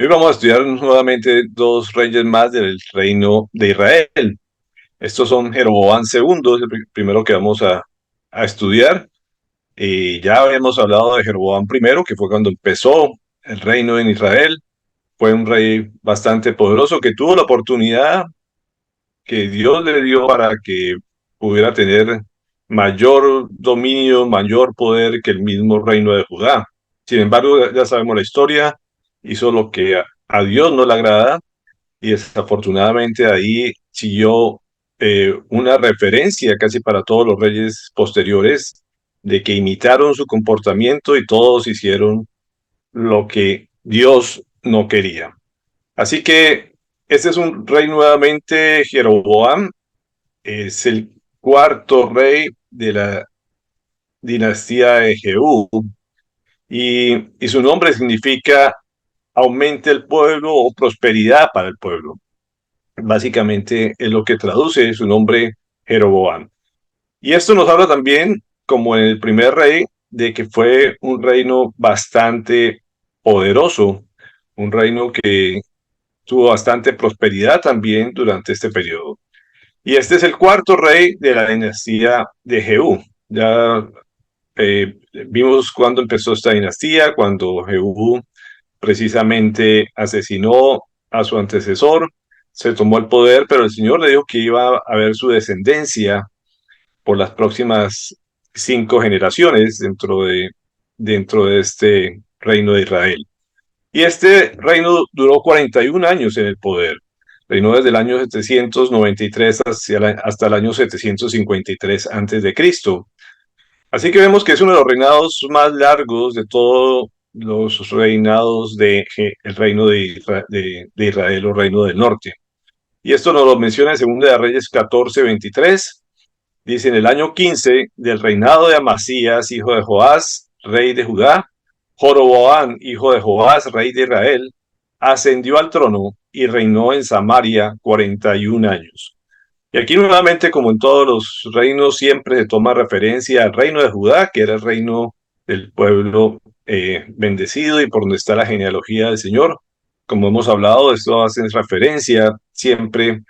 vamos a estudiar nuevamente dos reyes más del reino de Israel. Estos son Jeroboam II, es el primero que vamos a estudiar. Y ya habíamos hablado de Jeroboam I, que fue cuando empezó el reino en Israel. Fue un rey bastante poderoso que tuvo la oportunidad que Dios le dio para que pudiera tener mayor dominio, mayor poder que el mismo reino de Judá. Sin embargo, ya sabemos la historia, hizo lo que a Dios no le agrada y desafortunadamente ahí siguió una referencia casi para todos los reyes posteriores de que imitaron su comportamiento y todos hicieron lo que Dios no quería. Así que este es un rey nuevamente, Jeroboam, es el cuarto rey de la dinastía de Jehú y su nombre significa aumente el pueblo o prosperidad para el pueblo. Básicamente es lo que traduce su nombre Jeroboam. Y esto nos habla también, como en el primer rey, de que fue un reino bastante poderoso, un reino que tuvo bastante prosperidad también durante este periodo. Y este es el cuarto rey de la dinastía de Jehú. Ya vimos cuando empezó esta dinastía, cuando Jehú precisamente asesinó a su antecesor, se tomó el poder, pero el Señor le dijo que iba a haber su descendencia por las próximas 5 generaciones dentro de este reino de Israel. Y este reino duró 41 años en el poder. Reinó desde el año 793 hasta el año 753 antes de Cristo. Así que vemos que es uno de los reinados más largos de todos los reinados del reino de Israel o reino del norte. Y esto nos lo menciona en 2 de Reyes 14:23. Dice, en el año 15 del reinado de Amasías, hijo de Joás, rey de Judá, Joroboam, hijo de Joás, rey de Israel, ascendió al trono y reinó en Samaria 41 años. Y aquí nuevamente, como en todos los reinos, siempre se toma referencia al reino de Judá, que era el reino del pueblo bendecido y por donde está la genealogía del Señor. Como hemos hablado, esto hace referencia siempre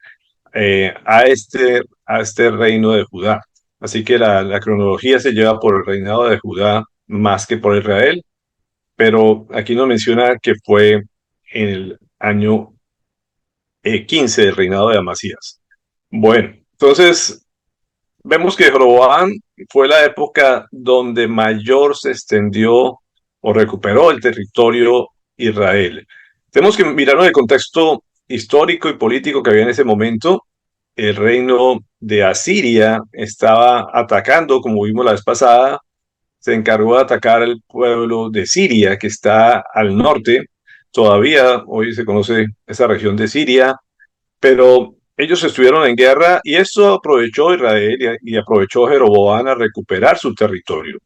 a este reino de Judá. Así que la cronología se lleva por el reinado de Judá más que por Israel, pero aquí nos menciona que fue en el año 15 del reinado de Amasías. Bueno, entonces vemos que Jeroboam fue la época donde mayor se extendió o recuperó el territorio Israel. Tenemos que mirarlo en el contexto histórico y político que había en ese momento. El reino de Asiria estaba atacando, como vimos la vez pasada, se encargó de atacar al pueblo de Siria, que está al norte. Todavía hoy se conoce esa región de Siria, pero ellos estuvieron en guerra y eso aprovechó Israel y aprovechó Jeroboam a recuperar su territorio.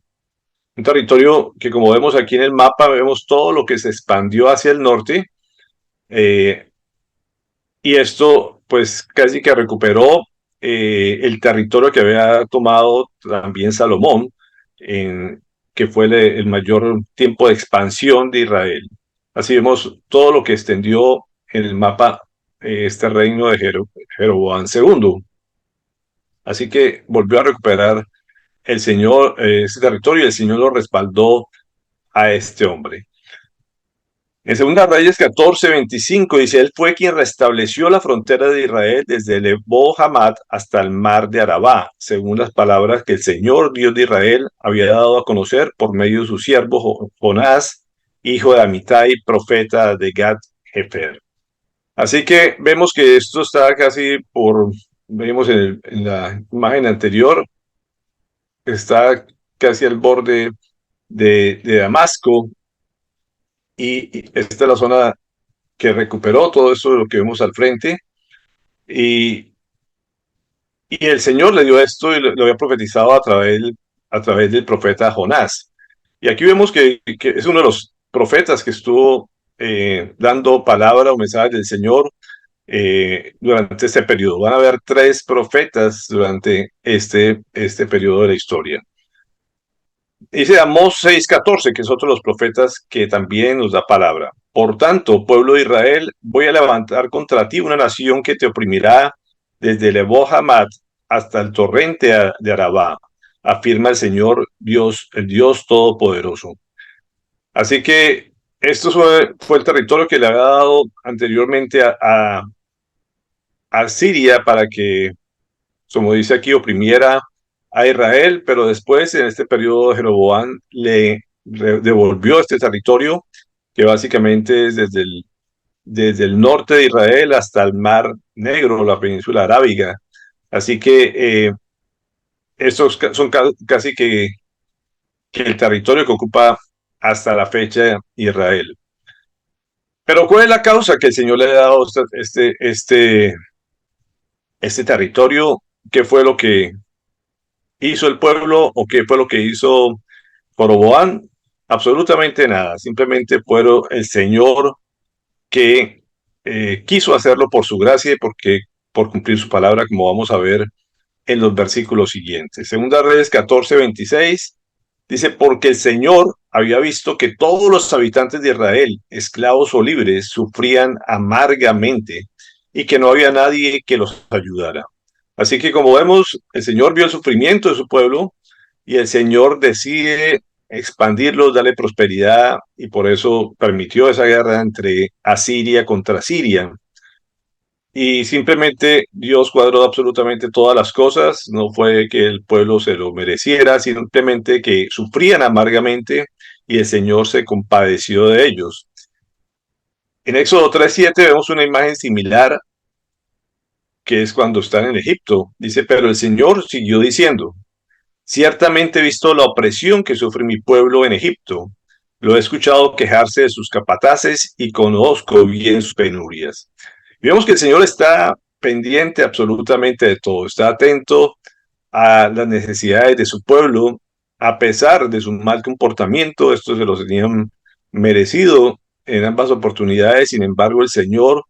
Un territorio que, como vemos aquí en el mapa, vemos todo lo que se expandió hacia el norte, eh, y esto pues casi que recuperó el territorio que había tomado también Salomón, que fue el mayor tiempo de expansión de Israel. Así vemos todo lo que extendió en el mapa este reino de Jeroboam II. Así que volvió a recuperar el Señor ese territorio y el Señor lo respaldó a este hombre. En 2 Reyes 14:25 dice, él fue quien restableció la frontera de Israel desde Lebo Hamat hasta el mar de Arabá, según las palabras que el Señor Dios de Israel había dado a conocer por medio de su siervo Jonás, hijo de Amitai, profeta de Gad Hefer. Así que vemos que esto está casi vemos en la imagen anterior, está casi al borde de Damasco, y esta es la zona que recuperó todo eso de lo que vemos al frente, y, y el Señor le dio esto y lo había profetizado a través del profeta Jonás. Y aquí vemos que es uno de los profetas que estuvo dando palabra o mensaje del Señor durante este periodo. Van a haber 3 profetas durante este periodo de la historia. Dice Amós 6:14, que es otro de los profetas que también nos da palabra. Por tanto, pueblo de Israel, voy a levantar contra ti una nación que te oprimirá desde Lebo Hamat hasta el torrente de Arabá, afirma el Señor Dios, el Dios Todopoderoso. Así que esto fue el territorio que le había dado anteriormente a Siria para que, como dice aquí, oprimiera a Israel, pero después, en este periodo, Jeroboam le devolvió este territorio, que básicamente es desde el norte de Israel hasta el Mar Negro, la península arábiga. Así que estos son casi que el territorio que ocupa hasta la fecha Israel. Pero ¿cuál es la causa que el Señor le ha dado este territorio? ¿Qué fue lo que hizo el pueblo o qué fue lo que hizo Jeroboam? Absolutamente nada. Simplemente fue el Señor que quiso hacerlo por su gracia y por cumplir su palabra, como vamos a ver en los versículos siguientes. Segunda Reyes 14:26 dice, porque el Señor había visto que todos los habitantes de Israel, esclavos o libres, sufrían amargamente y que no había nadie que los ayudara. Así que como vemos, el Señor vio el sufrimiento de su pueblo y el Señor decide expandirlos, darle prosperidad y por eso permitió esa guerra entre Asiria contra Siria. Y simplemente Dios cuadró absolutamente todas las cosas, no fue que el pueblo se lo mereciera, simplemente que sufrían amargamente y el Señor se compadeció de ellos. En Éxodo 3:7 vemos una imagen similar que es cuando están en Egipto. Dice, pero el Señor siguió diciendo, ciertamente he visto la opresión que sufre mi pueblo en Egipto. Lo he escuchado quejarse de sus capataces y conozco bien sus penurias. Y vemos que el Señor está pendiente absolutamente de todo, está atento a las necesidades de su pueblo, a pesar de su mal comportamiento. Esto se lo tenían merecido en ambas oportunidades. Sin embargo, el Señor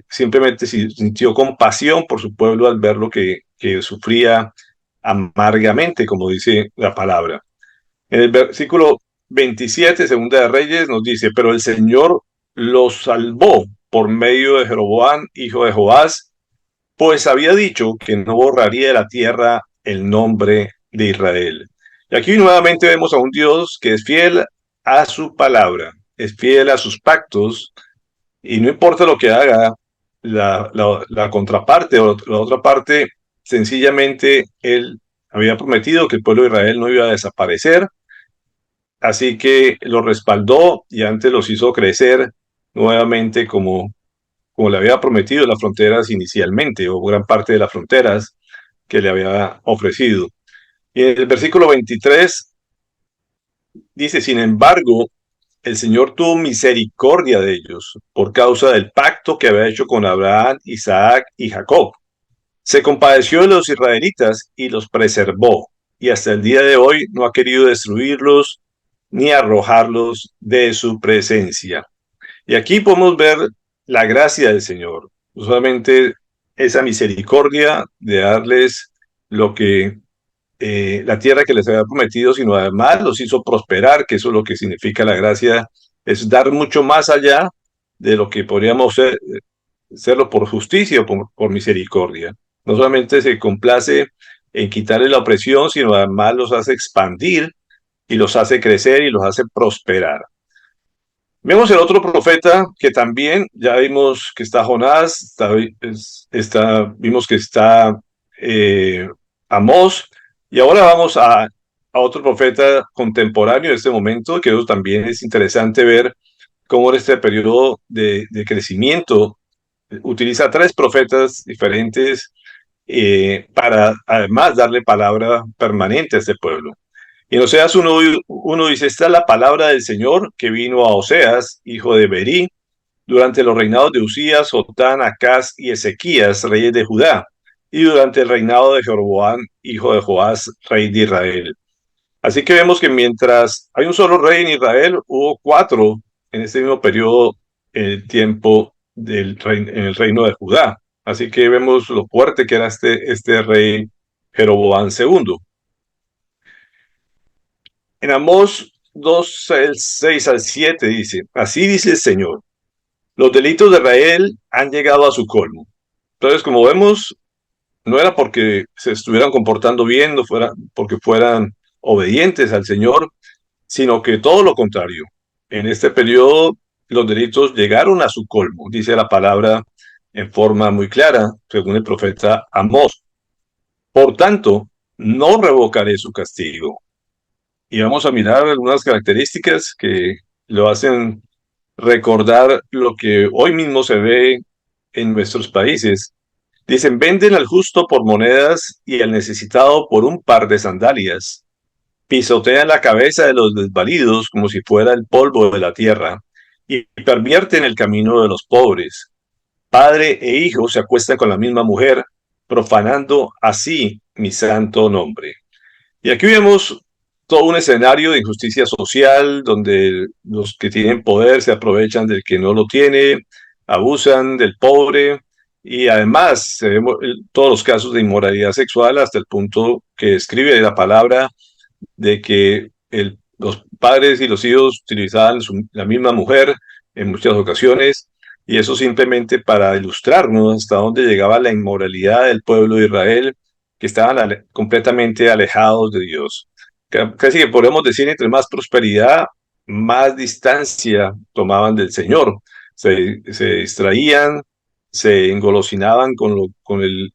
simplemente sintió compasión por su pueblo al ver lo que sufría amargamente, como dice la palabra. En el versículo 27, Segunda de Reyes, nos dice, pero el Señor los salvó por medio de Jeroboam, hijo de Joás, pues había dicho que no borraría de la tierra el nombre de Israel. Y aquí nuevamente vemos a un Dios que es fiel a su palabra, es fiel a sus pactos, y no importa lo que haga la contraparte o la otra parte, sencillamente él había prometido que el pueblo de Israel no iba a desaparecer, así que los respaldó y antes los hizo crecer nuevamente como le había prometido las fronteras inicialmente, o gran parte de las fronteras que le había ofrecido. Y en el versículo 23 dice, sin embargo, el Señor tuvo misericordia de ellos por causa del pacto que había hecho con Abraham, Isaac y Jacob. Se compadeció de los israelitas y los preservó, y hasta el día de hoy no ha querido destruirlos ni arrojarlos de su presencia. Y aquí podemos ver la gracia del Señor, no solamente esa misericordia de darles lo que la tierra que les había prometido, sino además los hizo prosperar, que eso es lo que significa la gracia, es dar mucho más allá de lo que podríamos hacerlo por justicia o por misericordia. No solamente se complace en quitarle la opresión, sino además los hace expandir y los hace crecer y los hace prosperar. Vemos el otro profeta que también, ya vimos que está Jonás, vimos que está Amós, y ahora vamos a otro profeta contemporáneo de este momento, que eso también es interesante ver cómo en este periodo de crecimiento utiliza tres profetas diferentes para además darle palabra permanente a este pueblo. Y en Oseas 1 dice, esta es la palabra del Señor que vino a Oseas, hijo de Berí, durante los reinados de Usías, Jotán, Acaz y Ezequías, reyes de Judá, y durante el reinado de Jeroboam, hijo de Joás, rey de Israel. Así que vemos que mientras hay un solo rey en Israel, hubo cuatro en este mismo periodo, el tiempo en el reino de Judá. Así que vemos lo fuerte que era este rey Jeroboam II. En Amós 2, el 6 al 7 dice, así dice el Señor, los delitos de Israel han llegado a su colmo. Entonces, como vemos, no era porque se estuvieran comportando bien, no fuera porque fueran obedientes al Señor, sino que todo lo contrario. En este periodo, los delitos llegaron a su colmo, dice la palabra en forma muy clara, según el profeta Amós. Por tanto, no revocaré su castigo. Y vamos a mirar algunas características que lo hacen recordar lo que hoy mismo se ve en nuestros países. Dicen, venden al justo por monedas y al necesitado por un par de sandalias. Pisotean la cabeza de los desvalidos como si fuera el polvo de la tierra y pervierten el camino de los pobres. Padre e hijo se acuestan con la misma mujer, profanando así mi santo nombre. Y aquí vemos todo un escenario de injusticia social donde los que tienen poder se aprovechan del que no lo tiene, abusan del pobre y además se ven todos los casos de inmoralidad sexual hasta el punto que describe la palabra de que los padres y los hijos utilizaban la misma mujer en muchas ocasiones, y eso simplemente para ilustrarnos hasta dónde llegaba la inmoralidad del pueblo de Israel, que estaban completamente alejados de Dios. Casi que podemos decir, entre más prosperidad, más distancia tomaban del Señor. Se distraían, se engolosinaban con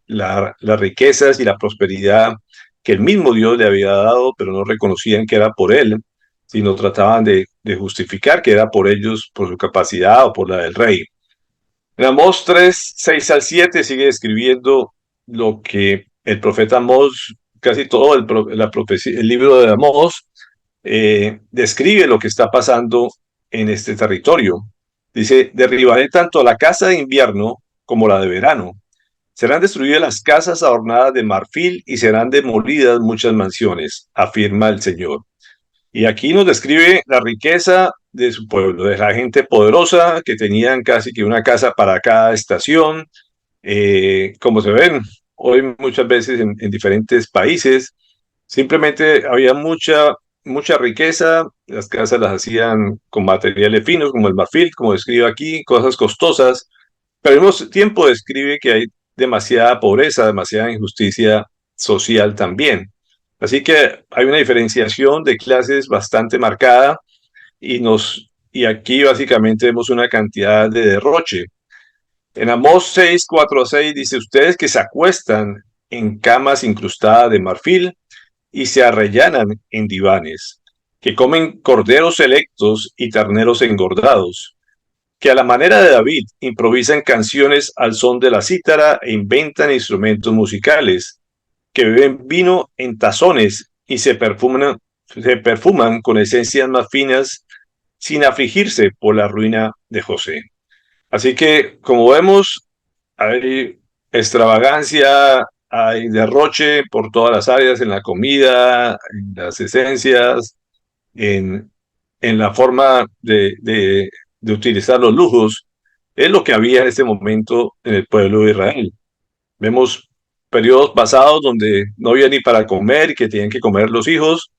las riquezas y la prosperidad que el mismo Dios le había dado, pero no reconocían que era por él, sino trataban de justificar que era por ellos, por su capacidad o por la del rey. En Amós 3, 6 al 7 sigue escribiendo lo que el profeta Amós, casi todo el libro de Amós, describe lo que está pasando en este territorio. Dice, derribaré tanto la casa de invierno como la de verano. Serán destruidas las casas adornadas de marfil y serán demolidas muchas mansiones, afirma el Señor. Y aquí nos describe la riqueza de su pueblo, de la gente poderosa que tenían casi que una casa para cada estación, como se ven hoy muchas veces en diferentes países. Simplemente había mucha riqueza, las casas las hacían con materiales finos como el marfil, como describe aquí, cosas costosas, pero al mismo tiempo describe que hay demasiada pobreza, demasiada injusticia social también. Así que hay una diferenciación de clases bastante marcada y aquí básicamente vemos una cantidad de derroche. En Amós 6, 4 a 6 dice, ustedes que se acuestan en camas incrustadas de marfil y se arrellanan en divanes, que comen corderos selectos y terneros engordados, que a la manera de David improvisan canciones al son de la cítara e inventan instrumentos musicales, que beben vino en tazones y se perfuman con esencias más finas sin afligirse por la ruina de José. Así que, como vemos, hay extravagancia, hay derroche por todas las áreas, en la comida, en las esencias, en, en la forma de utilizar los lujos. Es lo que había en este momento en el pueblo de Israel. Vemos periodos pasados donde no había ni para comer y que tenían que comer los hijos.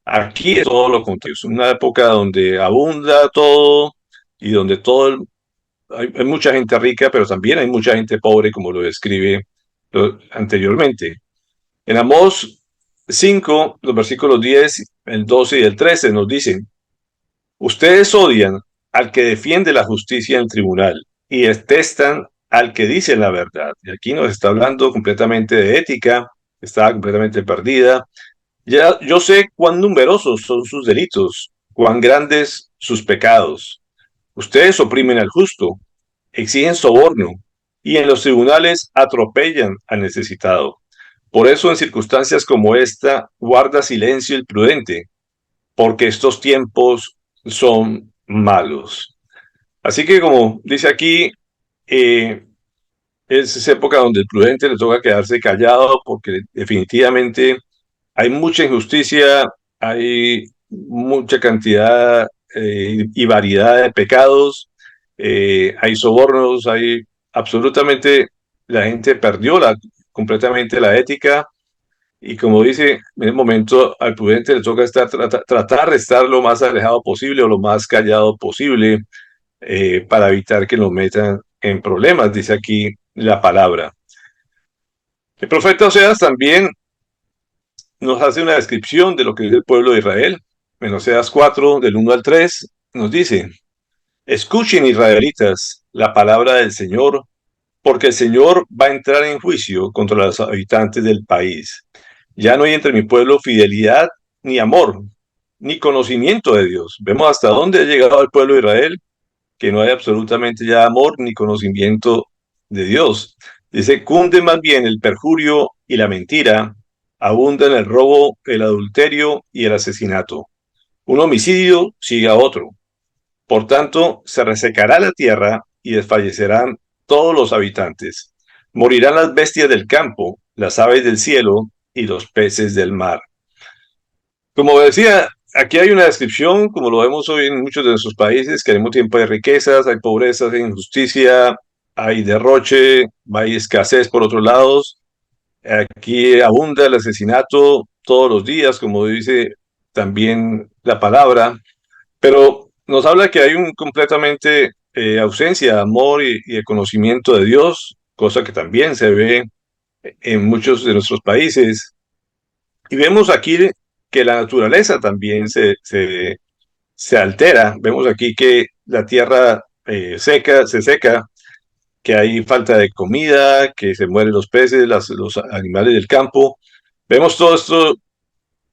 Aquí es todo lo contrario. Es una época donde abunda todo y donde hay mucha gente rica, pero también hay mucha gente pobre, como lo describe anteriormente. En Amós 5, los versículos 10, el 12 y el 13 nos dicen, ustedes odian al que defiende la justicia en el tribunal y detestan al que dice la verdad. Y aquí nos está hablando completamente de ética, está completamente perdida. Ya, yo sé cuán numerosos son sus delitos, cuán grandes sus pecados. Ustedes oprimen al justo, exigen soborno y en los tribunales atropellan al necesitado. Por eso en circunstancias como esta, guarda silencio el prudente, porque estos tiempos son malos. Así que como dice aquí, eh, es época donde el prudente le toca quedarse callado porque definitivamente hay mucha injusticia, hay mucha cantidad y variedad de pecados, hay sobornos, hay absolutamente, la gente perdió completamente la ética Y como dice, en el momento al prudente le toca tratar de estar lo más alejado posible o lo más callado posible, para evitar que lo metan en problemas, dice aquí la palabra. El profeta Oseas también nos hace una descripción de lo que es el pueblo de Israel. En Oseas 4, del 1 al 3, nos dice: escuchen, israelitas, la palabra del Señor, porque el Señor va a entrar en juicio contra los habitantes del país. Ya no hay entre mi pueblo fidelidad, ni amor, ni conocimiento de Dios. Vemos hasta dónde ha llegado el pueblo de Israel, que no hay absolutamente ya amor ni conocimiento de Dios. Dice: cunde más bien el perjurio y la mentira, abundan el robo, el adulterio y el asesinato. Un homicidio sigue a otro. Por tanto, se resecará la tierra y desfallecerán todos los habitantes. Morirán las bestias del campo, las aves del cielo y los peces del mar. Como decía, aquí hay una descripción, como lo vemos hoy en muchos de nuestros países, que al mismo tiempo hay riquezas, hay pobreza, hay injusticia, hay derroche, hay escasez por otros lados. Aquí abunda el asesinato todos los días, como dice también la palabra, pero nos habla que hay un completamente ausencia de amor y de conocimiento de Dios, cosa que también se ve en muchos de nuestros países. Y vemos aquí que la naturaleza también se altera. Vemos aquí que la tierra se seca, que hay falta de comida, que se mueren los peces, los animales del campo. Vemos todo esto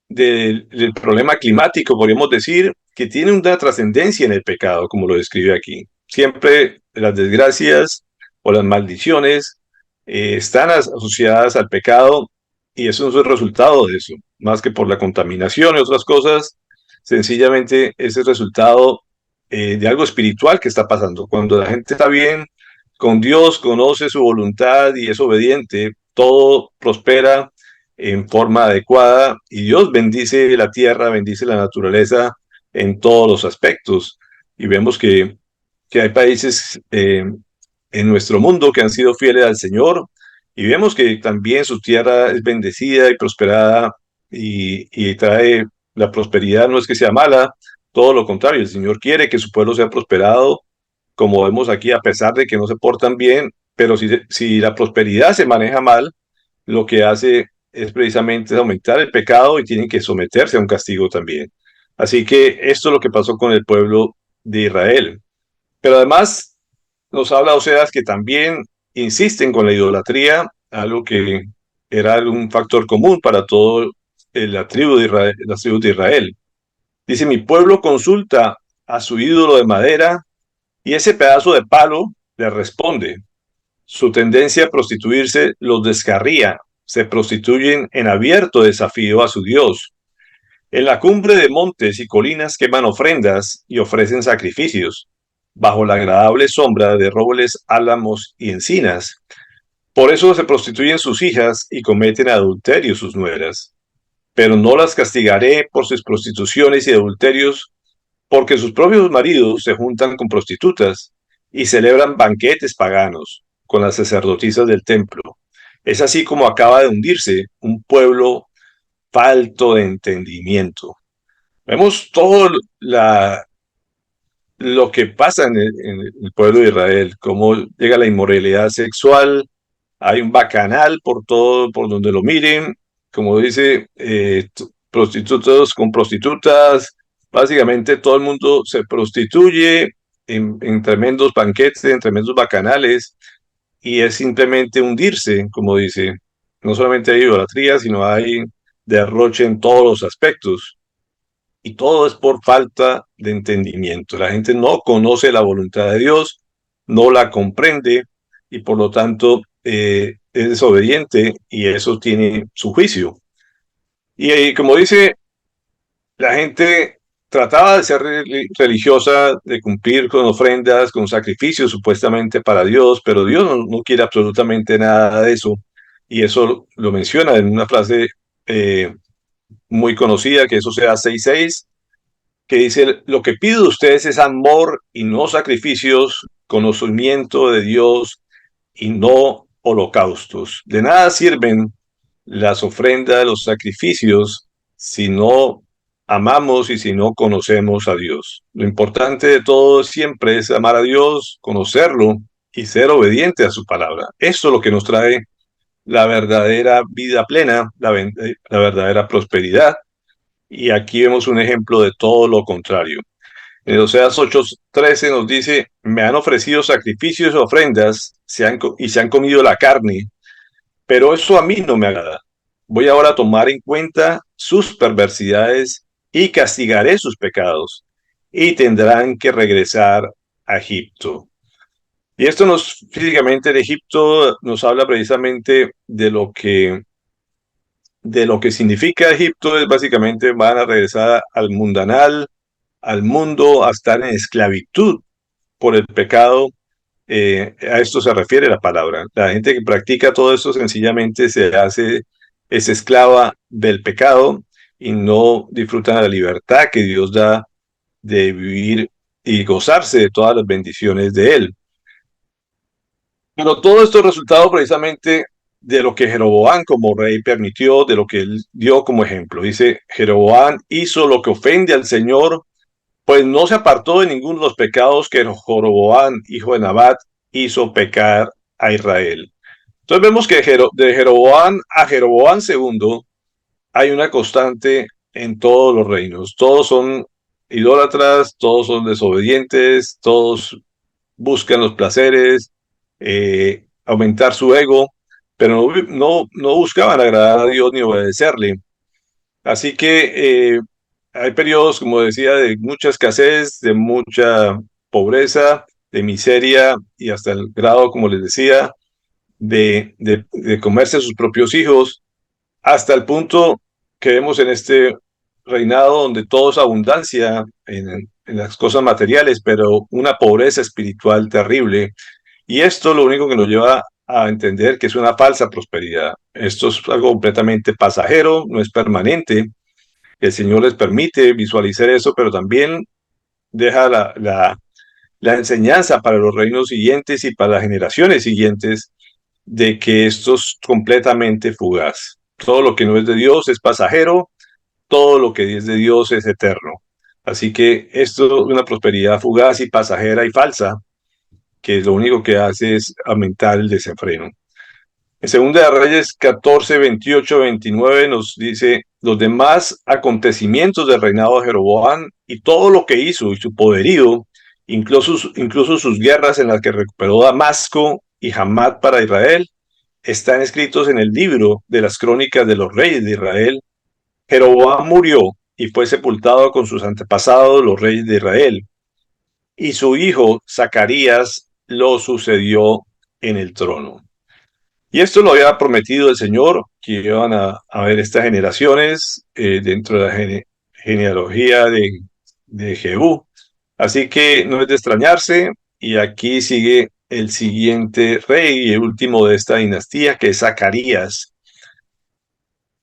del problema climático, podríamos decir, que tiene una trascendencia en el pecado, como lo describe aquí. Siempre las desgracias o las maldiciones están asociadas al pecado, y eso es el resultado de eso, más que por la contaminación y otras cosas. Sencillamente es el resultado de algo espiritual que está pasando. Cuando la gente está bien con Dios, conoce su voluntad y es obediente, todo prospera en forma adecuada, y Dios bendice la tierra, bendice la naturaleza en todos los aspectos. Y vemos que hay países en nuestro mundo que han sido fieles al Señor, y vemos que también su tierra es bendecida y prosperada, y trae la prosperidad. No es que sea mala, todo lo contrario, el Señor quiere que su pueblo sea prosperado, como vemos aquí, a pesar de que no se portan bien. Pero si la prosperidad se maneja mal, lo que hace es precisamente aumentar el pecado, y tienen que someterse a un castigo también. Así que esto es lo que pasó con el pueblo de Israel. Pero además nos habla Oseas que también insisten con la idolatría, algo que era un factor común para todo la tribu de Israel, las tribus de Israel. Dice: mi pueblo consulta a su ídolo de madera, y ese pedazo de palo le responde. Su tendencia a prostituirse los descarría, se prostituyen en abierto desafío a su Dios. En la cumbre de montes y colinas queman ofrendas y ofrecen sacrificios, bajo la agradable sombra de robles, álamos y encinas. Por eso se prostituyen sus hijas y cometen adulterio sus nueras. Pero no las castigaré por sus prostituciones y adulterios, porque sus propios maridos se juntan con prostitutas y celebran banquetes paganos con las sacerdotisas del templo. Es así como acaba de hundirse un pueblo falto de entendimiento. Vemos todo lo que pasa en el pueblo de Israel, cómo llega la inmoralidad sexual. Hay un bacanal por todo, por donde lo miren, como dice, prostitutos con prostitutas. Básicamente todo el mundo se prostituye en tremendos banquetes, en tremendos bacanales, y es simplemente hundirse, como dice. No solamente hay idolatría, sino hay derroche en todos los aspectos. Y todo es por falta de entendimiento. La gente no conoce la voluntad de Dios, no la comprende, y por lo tanto es desobediente, y eso tiene su juicio. Y como dice, la gente trataba de ser religiosa, de cumplir con ofrendas, con sacrificios supuestamente para Dios, pero Dios no quiere absolutamente nada de eso. Y eso lo menciona en una frase muy conocida, que eso sea 6:6, que dice: lo que pido de ustedes es amor y no sacrificios, conocimiento de Dios y no holocaustos. De nada sirven las ofrendas, los sacrificios, si no amamos y si no conocemos a Dios. Lo importante de todo siempre es amar a Dios, conocerlo y ser obediente a su palabra. Eso es lo que nos trae la verdadera vida plena, la verdadera prosperidad. Y aquí vemos un ejemplo de todo lo contrario. En Oseas 8:13 nos dice, me han ofrecido sacrificios y ofrendas y se han comido la carne, pero eso a mí no me agrada. Voy ahora a tomar en cuenta sus perversidades y castigaré sus pecados, y tendrán que regresar a Egipto. Y esto físicamente de Egipto nos habla precisamente de lo que significa Egipto. Es básicamente van a regresar al mundanal, al mundo, a estar en esclavitud por el pecado. A esto se refiere la palabra. La gente que practica todo esto sencillamente es esclava del pecado y no disfruta de la libertad que Dios da de vivir y gozarse de todas las bendiciones de Él. Pero todo esto es resultado precisamente de lo que Jeroboam como rey permitió, de lo que él dio como ejemplo. Dice, Jeroboam hizo lo que ofende al Señor, pues no se apartó de ninguno de los pecados que Jeroboam, hijo de Nabat, hizo pecar a Israel. Entonces vemos que de Jeroboam a Jeroboam segundo hay una constante en todos los reinos. Todos son idólatras, todos son desobedientes, todos buscan los placeres, aumentar su ego, pero no buscaban agradar a Dios ni obedecerle. Así que hay periodos, como decía, de mucha escasez, de mucha pobreza, de miseria y hasta el grado, como les decía, de comerse a sus propios hijos, hasta el punto que vemos en este reinado donde todo es abundancia en las cosas materiales, pero una pobreza espiritual terrible. Y esto lo único que nos lleva a entender que es una falsa prosperidad. Esto es algo completamente pasajero, no es permanente. El Señor les permite visualizar eso, pero también deja la enseñanza para los reinos siguientes y para las generaciones siguientes de que esto es completamente fugaz. Todo lo que no es de Dios es pasajero, todo lo que es de Dios es eterno. Así que esto es una prosperidad fugaz y pasajera y falsa, que lo único que hace es aumentar el desenfreno. En 2 Reyes 14, 28, 29 nos dice, los demás acontecimientos del reinado de Jeroboam y todo lo que hizo y su poderío, incluso sus guerras en las que recuperó Damasco y Hamat para Israel, están escritos en el libro de las crónicas de los reyes de Israel. Jeroboam murió y fue sepultado con sus antepasados, los reyes de Israel, y su hijo Zacarías lo sucedió en el trono. Y esto lo había prometido el Señor, que iban a haber estas generaciones dentro de la genealogía de Jehú. Así que no es de extrañarse, y aquí sigue el siguiente rey y el último de esta dinastía, que es Zacarías.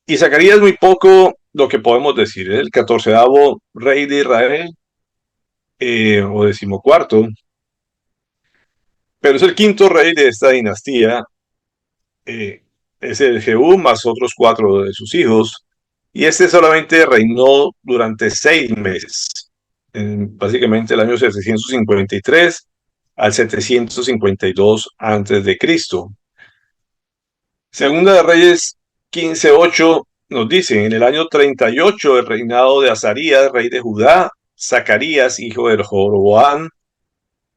Y Zacarías muy poco lo que podemos decir, es el 14º rey de Israel, o 14º, pero es el quinto rey de esta dinastía. Es el Jehú más otros 4 de sus hijos, y este solamente reinó durante 6 meses, básicamente el año 753 al 752 antes de Cristo. Segunda de Reyes 15:8 nos dice, en el año 38 del reinado de Azarías, rey de Judá, Zacarías, hijo de Jeroboam,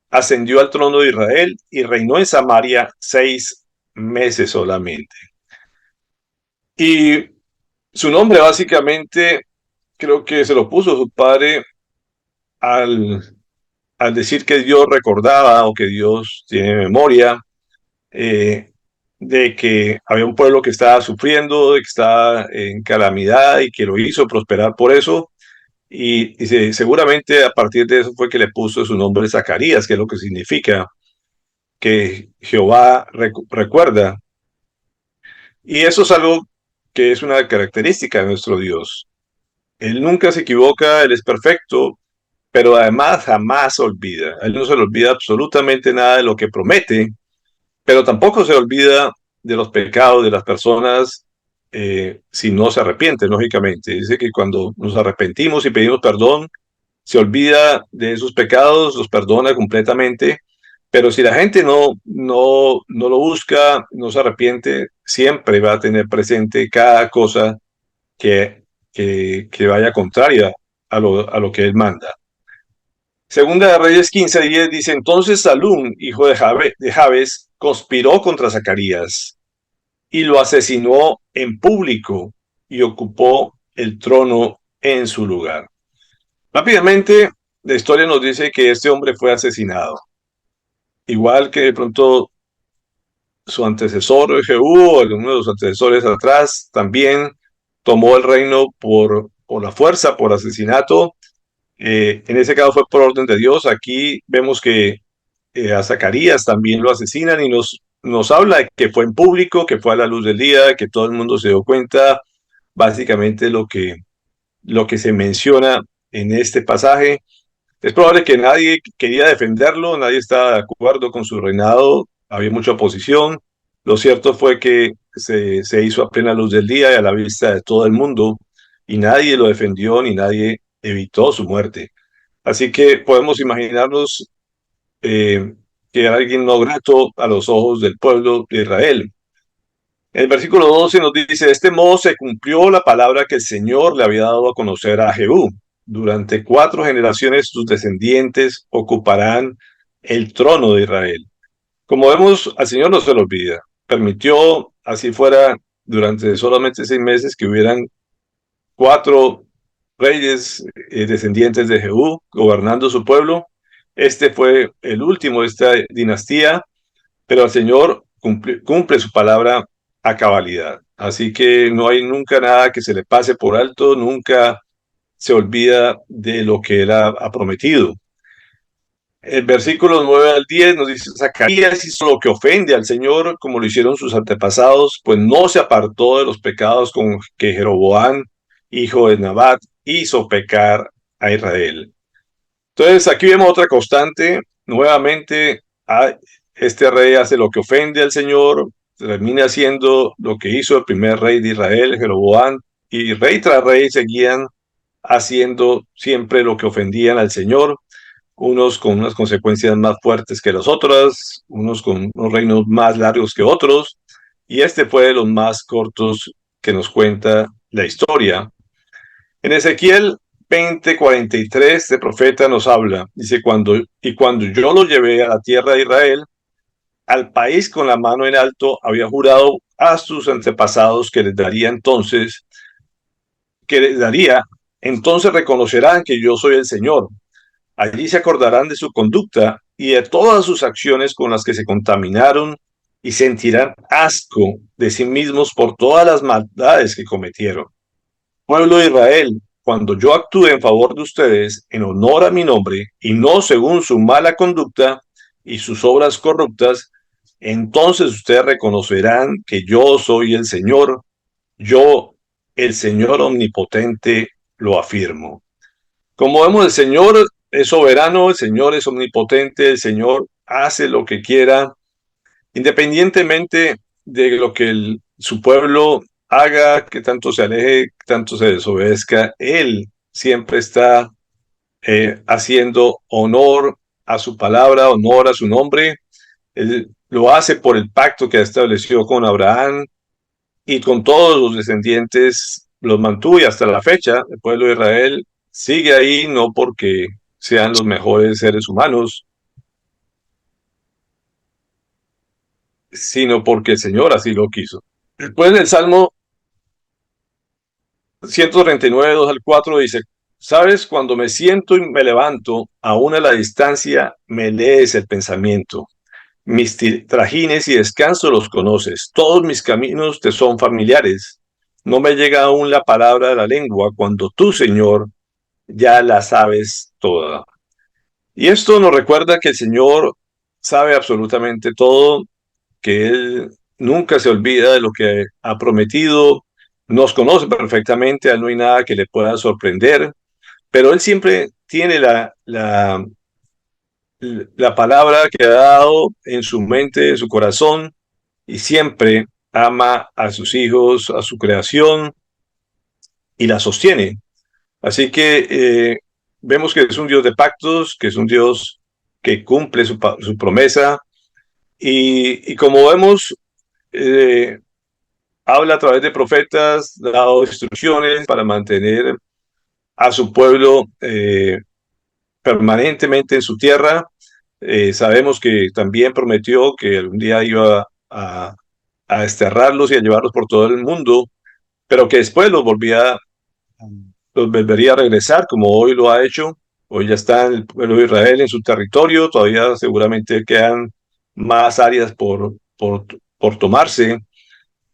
ascendió al trono de Israel y reinó en Samaria 6 meses solamente. Y su nombre básicamente creo que se lo puso su padre al, al decir que Dios recordaba o que Dios tiene memoria eh, de que había un pueblo que estaba sufriendo, de que estaba en calamidad y que lo hizo prosperar por eso. Y seguramente a partir de eso fue que le puso su nombre Zacarías, que es lo que significa que Jehová recuerda. Y eso es algo que es una característica de nuestro Dios. Él nunca se equivoca, Él es perfecto, pero además jamás olvida. A Él no se le olvida absolutamente nada de lo que promete, pero tampoco se olvida de los pecados de las personas si no se arrepiente, lógicamente. Dice que cuando nos arrepentimos y pedimos perdón, se olvida de esos pecados, los perdona completamente. Pero si la gente no lo busca, no se arrepiente, siempre va a tener presente cada cosa que, que vaya contraria a lo que él manda. Segunda de Reyes 15:10 dice, entonces Salum, hijo de Jabes, conspiró contra Zacarías y lo asesinó en público y ocupó el trono en su lugar. Rápidamente, la historia nos dice que este hombre fue asesinado. Igual que de pronto su antecesor Jehú o alguno de los antecesores atrás también tomó el reino por la fuerza, por asesinato. En ese caso fue por orden de Dios. Aquí vemos que a Zacarías también lo asesinan y nos habla de que fue en público, que fue a la luz del día, que todo el mundo se dio cuenta. Básicamente lo que se menciona en este pasaje. Es probable que nadie quería defenderlo, nadie estaba de acuerdo con su reinado, había mucha oposición. Lo cierto fue que se hizo a plena luz del día y a la vista de todo el mundo, y nadie lo defendió ni nadie evitó su muerte. Así que podemos imaginarnos que era alguien no grato a los ojos del pueblo de Israel. El versículo 12 nos dice, de este modo se cumplió la palabra que el Señor le había dado a conocer a Jehú. Durante 4 generaciones sus descendientes ocuparán el trono de Israel. Como vemos, al Señor no se lo olvida. Permitió, así fuera, durante solamente 6 meses que hubieran 4 reyes descendientes de Jehú gobernando su pueblo. Este fue el último de esta dinastía, pero el Señor cumple su palabra a cabalidad. Así que no hay nunca nada que se le pase por alto, nunca se olvida de lo que él ha prometido. El versículo 9 al 10 nos dice, Zacarías hizo lo que ofende al Señor, como lo hicieron sus antepasados, pues no se apartó de los pecados con que Jeroboam, hijo de Nabat, hizo pecar a Israel. Entonces aquí vemos otra constante, nuevamente este rey hace lo que ofende al Señor, termina haciendo lo que hizo el primer rey de Israel, Jeroboam, y rey tras rey seguían haciendo siempre lo que ofendían al Señor, unos con unas consecuencias más fuertes que las otras, unos con unos reinos más largos que otros, y este fue de los más cortos que nos cuenta la historia. En Ezequiel 20:43, este profeta nos habla, dice, cuando yo lo llevé a la tierra de Israel, al país con la mano en alto, había jurado a sus antepasados que les daría, entonces reconocerán que yo soy el Señor. Allí se acordarán de su conducta y de todas sus acciones con las que se contaminaron y sentirán asco de sí mismos por todas las maldades que cometieron. Pueblo de Israel, cuando yo actúe en favor de ustedes en honor a mi nombre y no según su mala conducta y sus obras corruptas, entonces ustedes reconocerán que yo soy el Señor, yo, el Señor omnipotente, lo afirmo. Como vemos, el Señor es soberano, el Señor es omnipotente, el Señor hace lo que quiera, independientemente de lo que su pueblo haga, que tanto se aleje, que tanto se desobedezca, Él siempre está haciendo honor a su palabra, honor a su nombre. Él lo hace por el pacto que estableció con Abraham y con todos los descendientes, los mantuvo y hasta la fecha el pueblo de Israel sigue ahí, no porque sean los mejores seres humanos, sino porque el Señor así lo quiso. Después del Salmo 139, 2 al 4 dice, sabes, cuando me siento y me levanto, aún a la distancia me lees el pensamiento. Mis trajines y descanso los conoces. Todos mis caminos te son familiares. No me llega aún la palabra de la lengua cuando tú, Señor, ya la sabes toda. Y esto nos recuerda que el Señor sabe absolutamente todo, que Él nunca se olvida de lo que ha prometido, nos conoce perfectamente, a Él no hay nada que le pueda sorprender, pero Él siempre tiene la palabra que ha dado en su mente, en su corazón, y siempre ama a sus hijos, a su creación y la sostiene. Así que vemos que es un Dios de pactos, que es un Dios que cumple su promesa y como vemos, eh, habla a través de profetas, ha dado instrucciones para mantener a su pueblo permanentemente en su tierra. Sabemos que también prometió que algún día iba a desterrarlos y a llevarlos por todo el mundo, pero que después los volvería a regresar, como hoy lo ha hecho. Hoy ya está el pueblo de Israel en su territorio, todavía seguramente quedan más áreas por tomarse,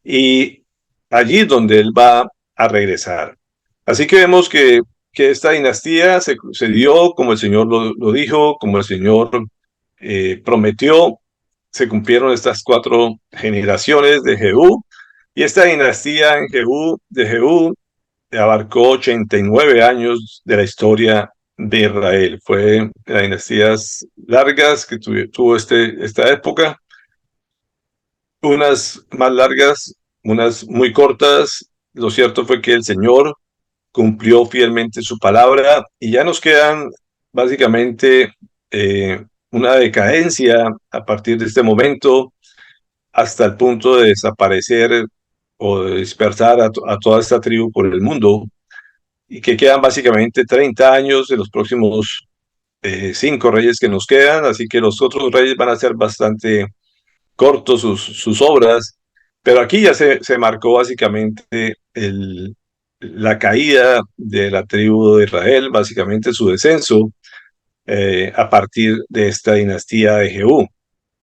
y allí es donde él va a regresar. Así que vemos que esta dinastía se dio como el Señor lo dijo, como el Señor prometió. Se cumplieron estas 4 generaciones de Jehú, y esta dinastía de Jehú abarcó 89 años de la historia de Israel. Fue las dinastías largas que tuvo esta época, unas más largas, unas muy cortas. Lo cierto fue que el Señor cumplió fielmente su palabra y ya nos quedan básicamente una decadencia a partir de este momento hasta el punto de desaparecer o de dispersar a toda esta tribu por el mundo, y que quedan básicamente 30 años de los próximos 5 reyes que nos quedan, así que los otros reyes van a ser bastante cortos sus obras, pero aquí ya se marcó básicamente la caída de la tribu de Israel, básicamente su descenso a partir de esta dinastía de Jehú.